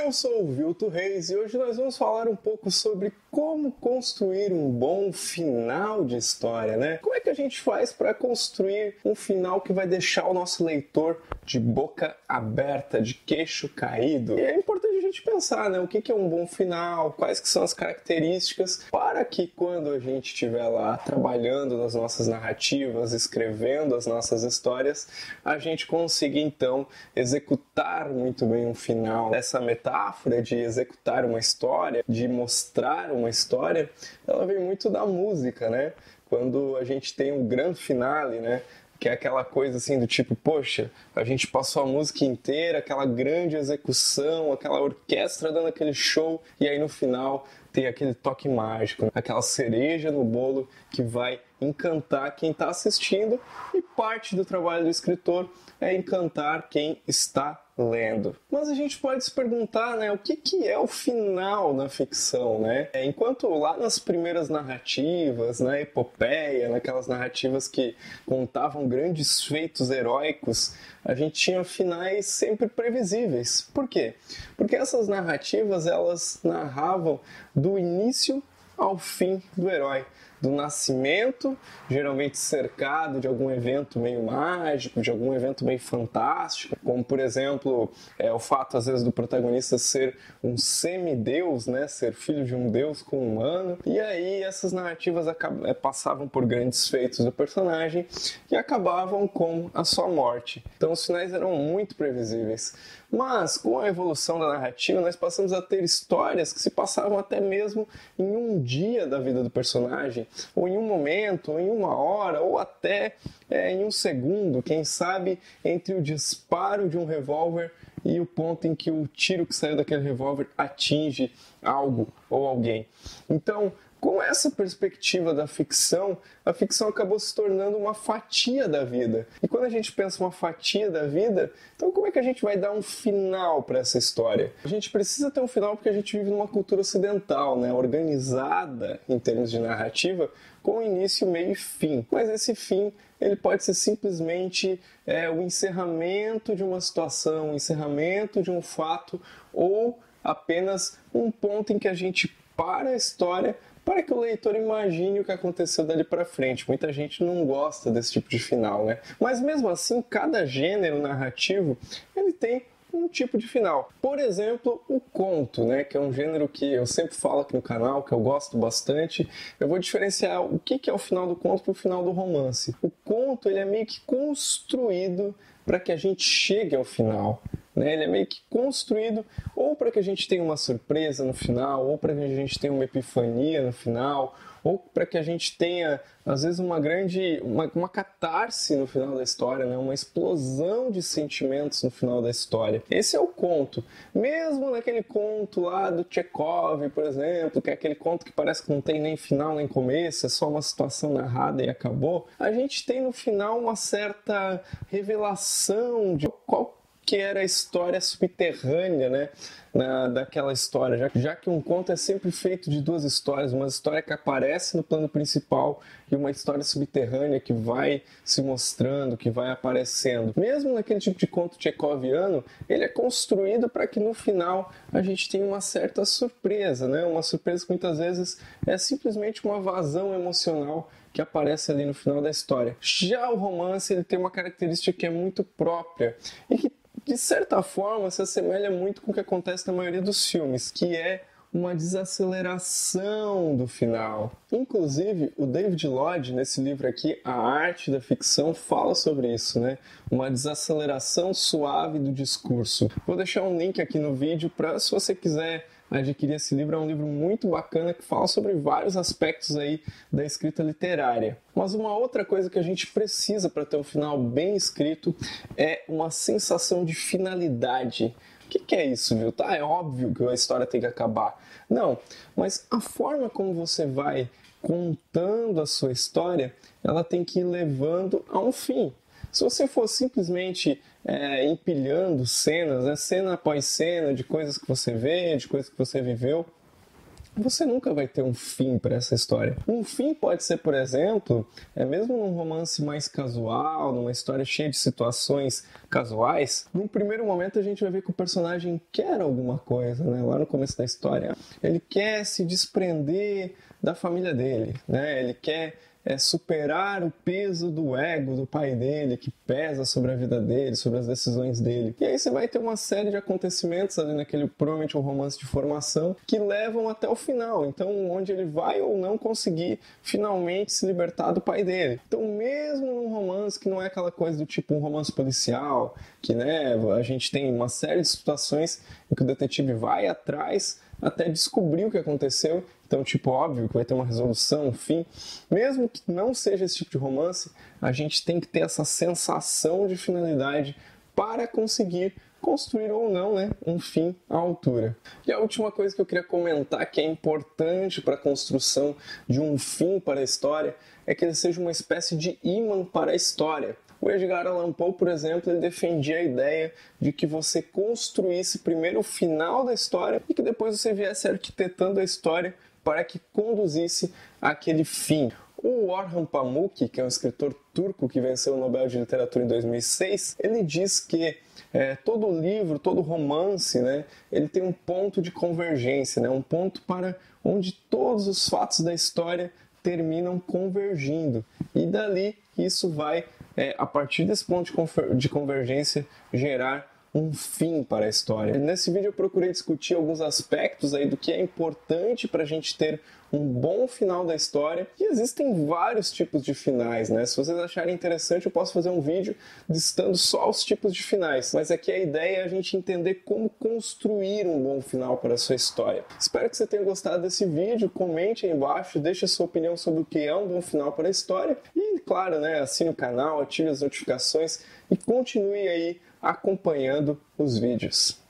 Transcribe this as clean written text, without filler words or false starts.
Eu sou o Vilto Reis e hoje nós vamos falar um pouco sobre como construir um bom final de história, né? Como é que a gente faz para construir um final que vai deixar o nosso leitor de boca aberta, de queixo caído? E é importante a gente pensar, né? O que é um bom final, quais que são as características para que quando a gente estiver lá trabalhando nas nossas narrativas, escrevendo as nossas histórias, a gente consiga então executar muito bem um final. Essa metáfora de executar uma história, de mostrar uma história, ela vem muito da música, né? Quando a gente tem um grande finale, né? Que é aquela coisa assim do tipo, poxa, a gente passou a música inteira, aquela grande execução, aquela orquestra dando aquele show, e aí no final tem aquele toque mágico, aquela cereja no bolo que vai encantar quem está assistindo, e parte do trabalho do escritor é encantar quem está lendo. Mas a gente pode se perguntar, né, o que é o final na ficção, né? Enquanto lá nas primeiras narrativas, na epopeia, naquelas narrativas que contavam grandes feitos heróicos, a gente tinha finais sempre previsíveis. Por quê? Porque essas narrativas, elas narravam do início ao fim do herói. Do nascimento, geralmente cercado de algum evento meio mágico, de algum evento meio fantástico, como por exemplo o fato às vezes do protagonista ser um semideus, né, ser filho de um deus com um humano, e aí essas narrativas passavam por grandes feitos do personagem e acabavam com a sua morte. Então os finais eram muito previsíveis. Mas com a evolução da narrativa nós passamos a ter histórias que se passavam até mesmo em um dia da vida do personagem, ou em um momento, ou em uma hora, ou até em um segundo, quem sabe entre o disparo de um revólver e o ponto em que o tiro que saiu daquele revólver atinge algo ou alguém. Então, com essa perspectiva da ficção, a ficção acabou se tornando uma fatia da vida. E quando a gente pensa uma fatia da vida, então como é que a gente vai dar um final para essa história? A gente precisa ter um final porque a gente vive numa cultura ocidental, né, organizada em termos de narrativa, com início, meio e fim. Mas esse fim, ele pode ser simplesmente o encerramento de uma situação, o encerramento de um fato, ou apenas um ponto em que a gente para a história para que o leitor imagine o que aconteceu dali para frente. Muita gente não gosta desse tipo de final, né? Mas mesmo assim, cada gênero narrativo, ele tem um tipo de final. Por exemplo, o conto, né, que é um gênero que eu sempre falo aqui no canal, que eu gosto bastante. Eu vou diferenciar o que é o final do conto para o final do romance. O conto, ele é meio que construído para que a gente chegue ao final. Né? Ele é meio que construído ou para que a gente tenha uma surpresa no final, ou para que a gente tenha uma epifania no final, ou para que a gente tenha, às vezes, uma catarse no final da história, né? Uma explosão de sentimentos no final da história. Esse é o conto. Mesmo naquele conto lá do Tchekov, por exemplo, que é aquele conto que parece que não tem nem final nem começo, é só uma situação narrada e acabou, a gente tem no final uma certa revelação de qual que era a história subterrânea, né, daquela história, já que um conto é sempre feito de duas histórias, uma história que aparece no plano principal e uma história subterrânea que vai se mostrando, que vai aparecendo. Mesmo naquele tipo de conto tchecoviano, ele é construído para que no final a gente tenha uma certa surpresa, né, uma surpresa que muitas vezes é simplesmente uma vazão emocional que aparece ali no final da história. Já o romance, ele tem uma característica que é muito própria e que de certa forma se assemelha muito com o que acontece na maioria dos filmes, que é uma desaceleração do final. Inclusive, o David Lodge, nesse livro aqui, A Arte da Ficção, fala sobre isso, né? Uma desaceleração suave do discurso. Vou deixar um link aqui no vídeo para, se você quiser adquirir esse livro. É um livro muito bacana que fala sobre vários aspectos aí da escrita literária. Mas uma outra coisa que a gente precisa para ter um final bem escrito é uma sensação de finalidade. O que é isso, viu? Tá, é óbvio que a história tem que acabar. Não, mas a forma como você vai contando a sua história, ela tem que ir levando a um fim. Se você for simplesmente empilhando cenas, né, cena após cena, de coisas que você vê, de coisas que você viveu, você nunca vai ter um fim para essa história. Um fim pode ser, por exemplo, mesmo num romance mais casual, numa história cheia de situações casuais, num primeiro momento a gente vai ver que o personagem quer alguma coisa, né? Lá no começo da história. Ele quer se desprender da família dele, né? Ele quer superar o peso do ego do pai dele, que pesa sobre a vida dele, sobre as decisões dele. E aí você vai ter uma série de acontecimentos ali naquele, provavelmente um romance de formação, que levam até o final. Então, onde ele vai ou não conseguir finalmente se libertar do pai dele. Então, mesmo num romance que não é aquela coisa do tipo um romance policial, que, né, a gente tem uma série de situações em que o detetive vai atrás até descobrir o que aconteceu. Então, tipo, óbvio que vai ter uma resolução, um fim. Mesmo que não seja esse tipo de romance, a gente tem que ter essa sensação de finalidade para conseguir construir ou não, né, um fim à altura. E a última coisa que eu queria comentar que é importante para a construção de um fim para a história é que ele seja uma espécie de ímã para a história. O Edgar Allan Poe, por exemplo, ele defendia a ideia de que você construísse primeiro o final da história e que depois você viesse arquitetando a história para que conduzisse àquele fim. O Orhan Pamuk, que é um escritor turco que venceu o Nobel de Literatura em 2006, ele diz que todo livro, todo romance, né, ele tem um ponto de convergência, né, um ponto para onde todos os fatos da história terminam convergindo. E dali isso vai, a partir desse ponto de convergência, gerar um fim para a história. Nesse vídeo eu procurei discutir alguns aspectos aí do que é importante para a gente ter um bom final da história. E existem vários tipos de finais, né? Se vocês acharem interessante, eu posso fazer um vídeo listando só os tipos de finais. Mas aqui a ideia é a gente entender como construir um bom final para a sua história. Espero que você tenha gostado desse vídeo. Comente aí embaixo, deixe a sua opinião sobre o que é um bom final para a história. E, claro, né, assine o canal, ative as notificações e continue aí acompanhando os vídeos.